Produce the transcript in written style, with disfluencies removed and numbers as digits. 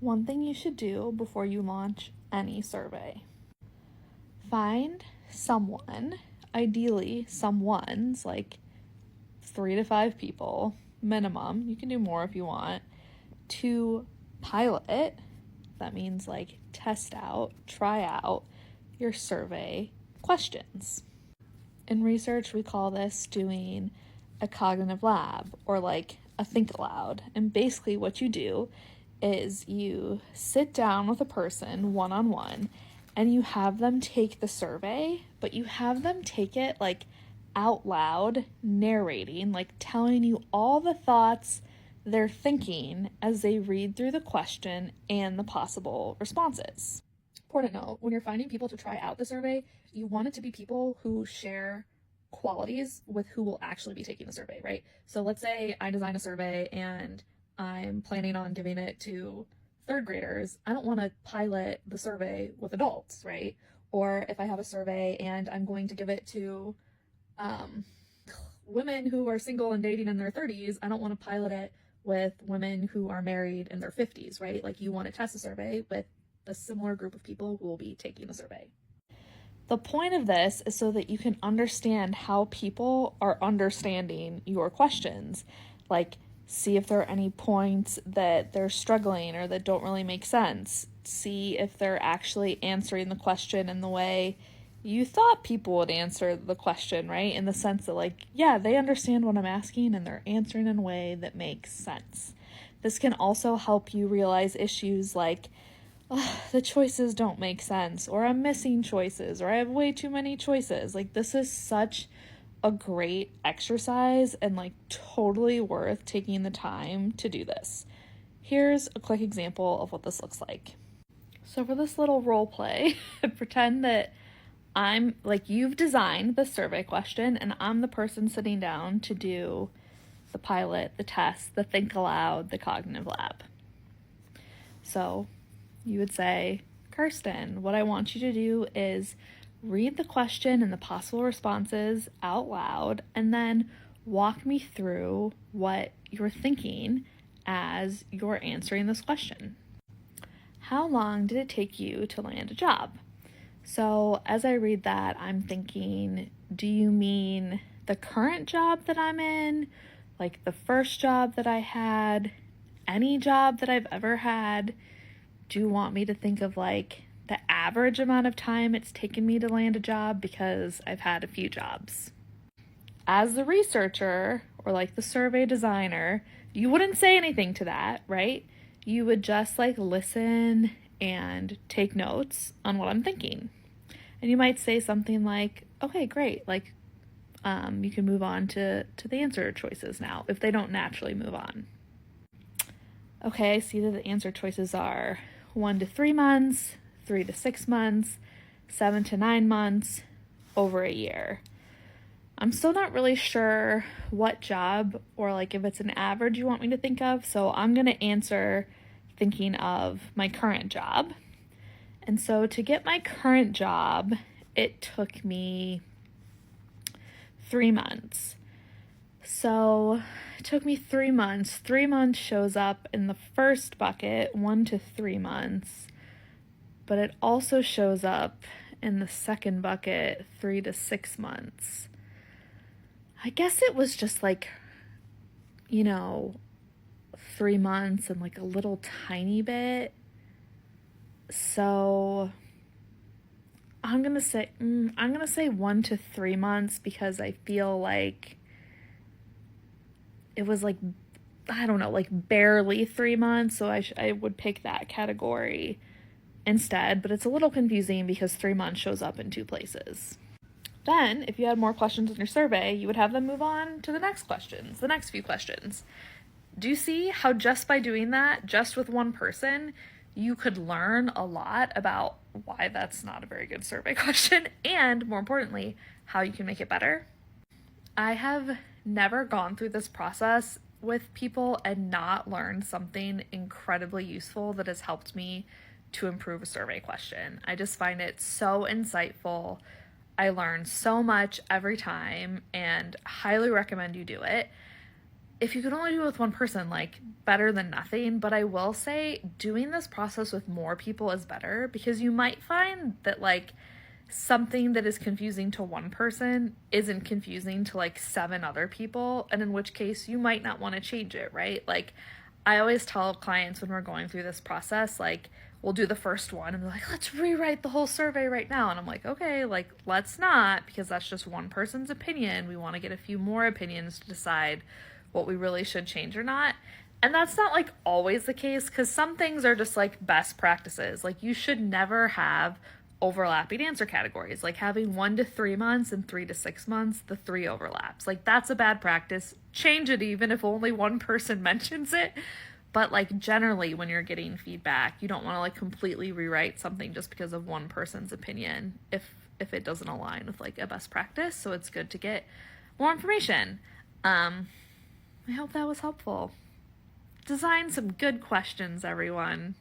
One thing you should do before you launch any survey. Find someone, ideally someone's like 3 to 5 people minimum, you can do more if you want, to pilot. That means like test out, try out your survey questions. In research, we call this doing a cognitive lab or like a think aloud. And basically what you do is you sit down with a person one-on-one and you have them take the survey, but you have them take it like out loud, narrating, like telling you all the thoughts they're thinking as they read through the question and the possible responses. Important note, when you're finding people to try out the survey, you want it to be people who share qualities with who will actually be taking the survey, right? So let's say I design a survey and I'm planning on giving it to 3rd graders. I don't want to pilot the survey with adults, right? Or if I have a survey and I'm going to give it to women who are single and dating in their 30s, I don't want to pilot it with women who are married in their 50s, right? Like you want to test a survey with a similar group of people who will be taking the survey. The point of this is so that you can understand how people are understanding your questions. Like, see if there are any points that they're struggling or that don't really make sense. See if they're actually answering the question in the way you thought people would answer the question, right? In the sense that, like, yeah, they understand what I'm asking and they're answering in a way that makes sense. This can also help you realize issues like, the choices don't make sense, or I'm missing choices, or I have way too many choices. Like, this is such a great exercise and like totally worth taking the time to do this. Here's a quick example of what this looks like. So for this little role play, pretend that I'm like, you've designed the survey question and I'm the person sitting down to do the pilot, the test, the think aloud, the cognitive lab. So you would say, Kirsten, what I want you to do is read the question and the possible responses out loud and then walk me through what you're thinking as you're answering this question. How long did it take you to land a job? So as I read that, I'm thinking, do you mean the current job that I'm in? Like the first job that I had? Any job that I've ever had? Do you want me to think of like the average amount of time it's taken me to land a job because I've had a few jobs? As the researcher or like the survey designer, you wouldn't say anything to that, right? You would just like listen and take notes on what I'm thinking. And you might say something like, okay, great. Like, you can move on to the answer choices now if they don't naturally move on. Okay, I see that the answer choices are 1 to 3 months, 3 to 6 months, 7 to 9 months, over a year. I'm still not really sure what job or like if it's an average you want me to think of, so I'm going to answer thinking of my current job. And so to get my current job, it took me 3 months. So it took me 3 months. 3 months shows up in the first bucket, 1 to 3 months, but it also shows up in the second bucket, 3 to 6 months. I guess it was just like, 3 months and like a little tiny bit. So I'm gonna say 1 to 3 months because I feel like it was like, I don't know, like barely 3 months. So I would pick that category instead, but it's a little confusing because 3 months shows up in 2 places. Then, if you had more questions in your survey, you would have them move on to the next few questions. Do you see how just by doing that, just with one person, you could learn a lot about why that's not a very good survey question, and more importantly, how you can make it better? I have never gone through this process with people and not learned something incredibly useful that has helped me to improve a survey question. I just find it so insightful. I learn so much every time and highly recommend you do it. if you could only do it with one person, like, better than nothing. But I will say doing this process with more people is better, because you might find that, like, something that is confusing to one person isn't confusing to, like, 7 other people, and in which case you might not want to change it, right? Like, I always tell clients when we're going through this process, like, we'll do the first one and they're like, let's rewrite the whole survey right now. And I'm like, okay, like, let's not, because that's just one person's opinion. We want to get a few more opinions to decide what we really should change or not. And that's not, like, always the case, because some things are just, like, best practices. Like, you should never have overlapping answer categories, like having 1 to 3 months and 3 to 6 months, the 3 overlaps. Like, that's a bad practice. Change it even if only one person mentions it. But, like, generally when you're getting feedback, you don't want to, like, completely rewrite something just because of one person's opinion if it doesn't align with, like, a best practice. So it's good to get more information. I hope that was helpful. Design some good questions, everyone.